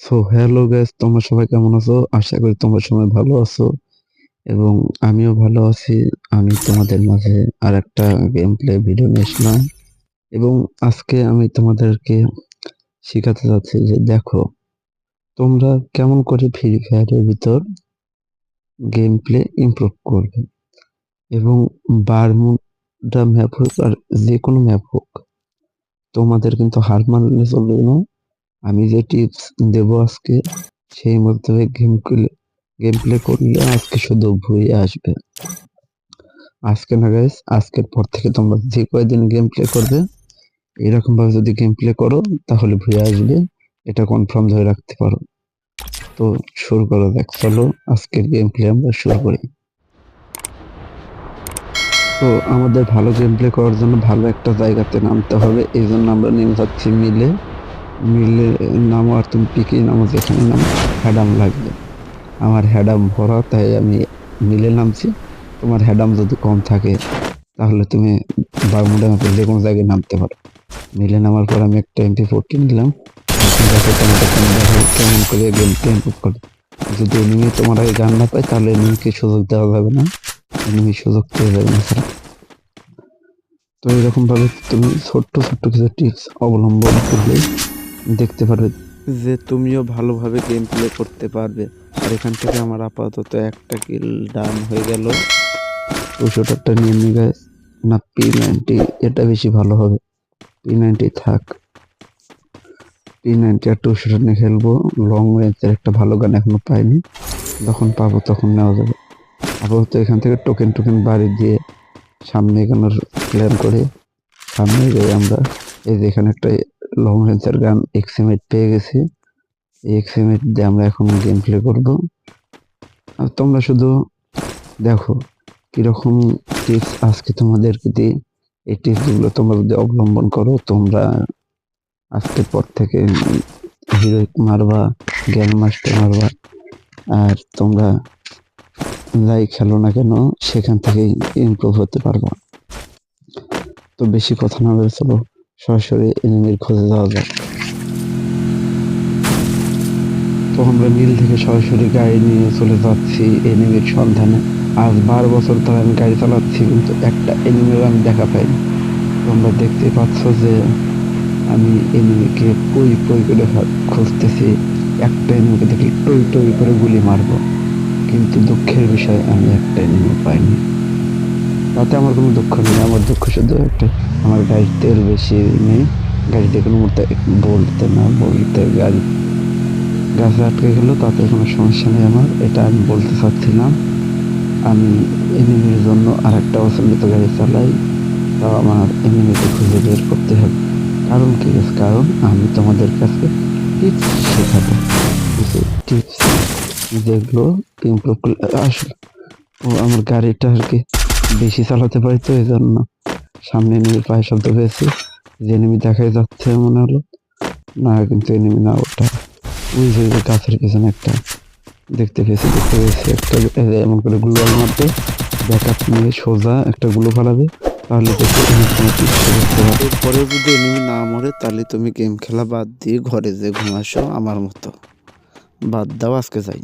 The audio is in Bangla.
সো হ্যালো গাইস, তোমরা সবাই কেমন আছো? আশা করি তোমরা সবাই ভালো আছো এবং আমিও ভালো আছি। আমি তোমাদের মাঝে আর একটা গেম প্লে ভিডিও নিয়ে আসলাম এবং আজকে আমি তোমাদেরকে শেখাতে যাচ্ছি যে দেখো, তোমরা কেমন করে ফ্রি ফায়ারের ভিতর গেম প্লে ইমপ্রুভ করবে এবং বারমুডা ম্যাপ হোক আর যে কোনো ম্যাপ হোক, তোমাদের কিন্তু হার মানলে চলবে না। আমি যে টিপস দেব আজকে সেই মধ্যে গেম প্লে করলে আজকে শুধু ভুই আসবে। আজকে না গাইস, আজকের পর থেকে তোমরা যে কয়দিন গেম প্লে করবে এরকম ভাবে যদি গেম প্লে করো তাহলে ভুই আসবে, এটা কনফার্ম ধরে রাখতে পারো। তো শুরু করা যাক, চলো আজকের গেম প্লে আমরা শুরু করি। তো আমাদের ভালো গেম প্লে করার জন্য ভালো একটা জায়গাতে নামতে হবে, এই জন্য আমরা নেমে যাচ্ছি মিলে। মিলে নামো আর তুমি পিকে নামো, যেখানে নামো হ্যাডাম লাগবে। আমার হ্যাডাম ভরা, তাই আমি মিলে নামছি। তোমার হ্যাডাম যদি কম থাকে তাহলে তুমি বারমুডা ম্যাপের যে কোনো জায়গায় নামতে পারো। মিলে নামার পর আমি একটা MP40 নিলাম। এখন দেখো তোমাদের দেখো কেমন করে গেম প্লে ইমপ্রুভ করে। যদি এনিমি তোমার আগে গান না পায় তাহলে এনিমিকে সুযোগ দেওয়া যাবে না, এনিমি সুযোগ পেয়ে যাবে না ছাড়া। তো এরকম ভাবে তুমি ছোট্ট ছোট্ট কিছু টিপস অবলম্বন করলেই দেখতে পারবে যে তুমিও ভালোভাবে গেম প্লে করতে পারবে। আর এখান থেকে আমার আপাতত একটা কিল ডান হয়ে গেল। 200টা নিয়ে নি গাইস, না P90, এটা বেশি ভালো হবে। P90 থাক, P90 আর 200টা নিয়ে খেলবো। লং রেঞ্জের একটা ভালো গান এখনো পাইনি, যখন পাবো তখন নেওয়া যাবে। আপাতত এখান থেকে টোকেন টোকেন বাড়ি দিয়ে সামনে এগোনোর প্ল্যান করে সামনে যাই আমরা। এই যে এখানে একটা লং রেঞ্জের গান XM8 পেয়ে গেছি, এই XM8 দিয়ে আমরা এখন গেম প্লে করবো। আর তোমরা শুধু দেখো কিরকম টিপস আজকে তোমাদেরকে দিই। এই টিপসগুলো তোমরা যদি অবলম্বন করো, তোমরা আজকের পর থেকে হিরোইক মারবা, গ্যাং মাস্টার মারবা। আর তোমরা যাই খেলো না কেন সেখান থেকেই ইমপ্রুভ হতে পারবা। তো বেশি কথা না বলে চলো সরাসরি এনিমির খোঁজে যাওয়া যাক। তো আমরা মিল থেকে সরাসরি গাড়ি নিয়ে চলে যাচ্ছি এনিমির সন্ধানে। আজ 12 বছর ধরে আমি গাড়ি চালাচ্ছি, কিন্তু একটা এনিমির আমি দেখা পাইনি। তোমরা দেখতে পাচ্ছ যে আমি এনিমিকে পই পই করে খুঁজতেছি, একটা এনিমিকে দেখলে টই টই করে গুলি মারবো, কিন্তু দুঃখের বিষয় আমি একটা এনিমি পাইনি। তাতে আমার কোনো দুঃখ নেই, আমার দুঃখ শুধু একটা, আমার গাড়ির তেল বেশি নেই। গাড়িতে কোনো মুহূর্তে বলতে গাড়ি গাছে আটকে গেল, তাতে কোনো সমস্যা নেই আমার, এটা আমি বলতে চাচ্ছিলাম। আমি এনিমির জন্য আর একটা অসম্মিত গাড়ি চালাই, তাও আমার এনিমিকে খুঁজে বের করতে হবে। কারণ কি? কারণ আমি তোমাদের কাছে টিপস শেখাবো, কিছু টিপস যেগুলো ইমপ্রুভ করলে আসলে আমার গাড়িটা আর কি বেশি চালাতে পারি, তো এই জন্য সামনে এনিমির পায়ে শব্দ পেয়েছি, যে এনিমি দেখাই যাচ্ছে মনে হলো, না কিন্তু এনিমি না, ওটা ওই যে গাছের পেছনে একটা দেখতে পেয়েছি একটা। এমন করে গ্লুয়াল মারবে, ব্যাকআপ নিয়ে সোজা একটা গ্লু ফালাবে, তাহলে দেখো এরপরেও যদি এনিমি না মরে তাহলে তুমি গেম খেলা বাদ দিয়ে ঘরে যে ঘুমাসো আমার মতো। বাদ দাও, আজকে যাই।